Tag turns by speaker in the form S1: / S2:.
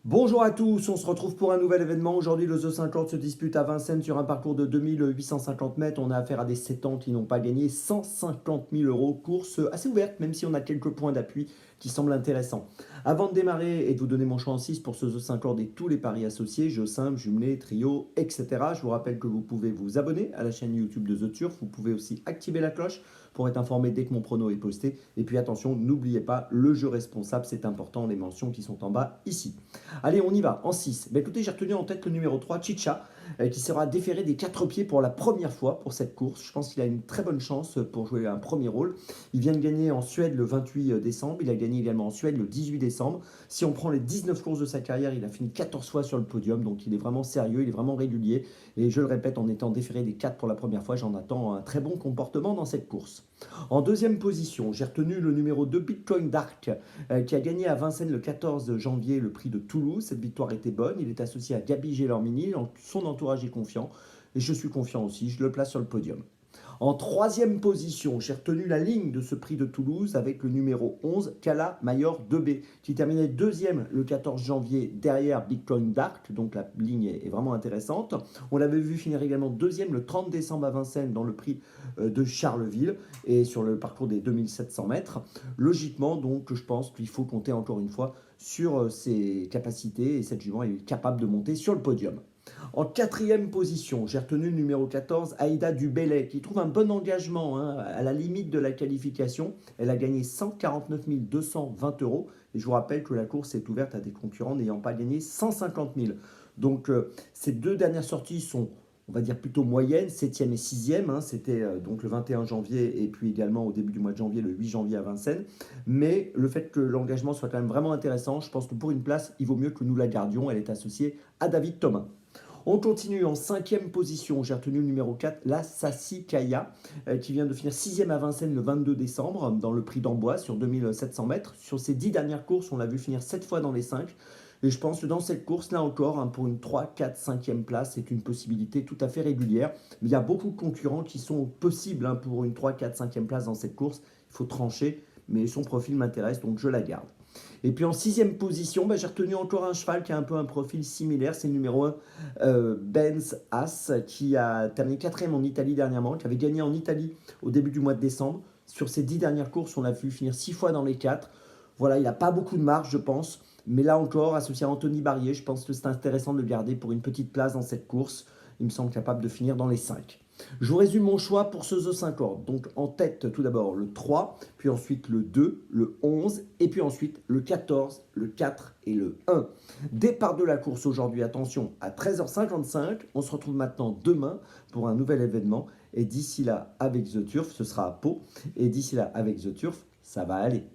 S1: Bonjour à tous, on se retrouve pour un nouvel événement. Aujourd'hui, le The 50 se dispute à Vincennes sur un parcours de 2850 mètres. On a affaire à des 7 ans qui n'ont pas gagné 150 000 euros. Course assez ouverte, même si on a quelques points d'appui qui semblent intéressants. Avant de démarrer et de vous donner mon choix en 6 pour ce The 50 et tous les paris associés, jeux simples, jumelés, trio, etc. Je vous rappelle que vous pouvez vous abonner à la chaîne YouTube de The Turf. Vous pouvez aussi activer la cloche pour être informé dès que mon prono est posté. Et puis attention, n'oubliez pas, le jeu responsable, c'est important, les mentions qui sont en bas ici. Allez, on y va, en 6. Bah, écoutez, j'ai retenu en tête le numéro 3, Chicha, qui sera déféré des 4 pieds pour la première fois pour cette course. Je pense qu'il a une très bonne chance pour jouer un premier rôle. Il vient de gagner en Suède le 28 décembre. Il a gagné également en Suède le 18 décembre. Si on prend les 19 courses de sa carrière, il a fini 14 fois sur le podium. Donc il est vraiment sérieux, il est vraiment régulier. Et je le répète, en étant déféré des 4 pour la première fois, j'en attends un très bon comportement dans cette course. En deuxième position, j'ai retenu le numéro 2, Bitcoin Dark, qui a gagné à Vincennes le 14 janvier le prix de Toulouse. Cette victoire était bonne. Il est associé à Gabi Gelormini. Son entourage est confiant. Et je suis confiant aussi. Je le place sur le podium. En troisième position, j'ai retenu la ligne de ce prix de Toulouse avec le numéro 11, Kala Mayor 2B, qui terminait deuxième le 14 janvier derrière Bitcoin Dark. Donc la ligne est vraiment intéressante. On l'avait vu finir également deuxième le 30 décembre à Vincennes dans le prix de Charleville et sur le parcours des 2700 mètres. Logiquement, donc, je pense qu'il faut compter encore une fois sur ses capacités et cette jument est capable de monter sur le podium. En quatrième position, j'ai retenu le numéro 14, Aïda Dubélé, qui trouve un bon engagement à la limite de la qualification. Elle a gagné 149 220 euros. Et je vous rappelle que la course est ouverte à des concurrents n'ayant pas gagné 150 000. Donc ces deux dernières sorties sont, on va dire, plutôt moyennes, 7e et 6e. C'était donc le 21 janvier et puis également au début du mois de janvier, le 8 janvier à Vincennes. Mais le fait que l'engagement soit quand même vraiment intéressant, je pense que pour une place, il vaut mieux que nous la gardions. Elle est associée à David Thomas. On continue en cinquième position. J'ai retenu le numéro 4, la Sassicaia, qui vient de finir 6e à Vincennes le 22 décembre dans le prix d'Amboise sur 2700 mètres. Sur ses 10 dernières courses, on l'a vu finir 7 fois dans les 5. Et je pense que dans cette course, là encore, pour une 3, 4, 5e place, c'est une possibilité tout à fait régulière. Mais il y a beaucoup de concurrents qui sont possibles pour une 3, 4, 5e place dans cette course. Il faut trancher, mais son profil m'intéresse, donc je la garde. Et puis en sixième position, j'ai retenu encore un cheval qui a un peu un profil similaire. C'est le numéro 1, Benz As, qui a terminé 4e en Italie dernièrement, qui avait gagné en Italie au début du mois de décembre. Sur ses 10 dernières courses, on l'a vu finir 6 fois dans les 4. Voilà, il n'a pas beaucoup de marge, je pense. Mais là encore, associé à Anthony Barrier, je pense que c'est intéressant de le garder pour une petite place dans cette course. Il me semble capable de finir dans les 5. Je vous résume mon choix pour ce The 50. Donc en tête, tout d'abord le 3, puis ensuite le 2, le 11, et puis ensuite le 14, le 4 et le 1. Départ de la course aujourd'hui, attention, à 13h55. On se retrouve maintenant demain pour un nouvel événement. Et d'ici là, avec The Turf, ce sera à Pau. Et d'ici là, avec The Turf, ça va aller.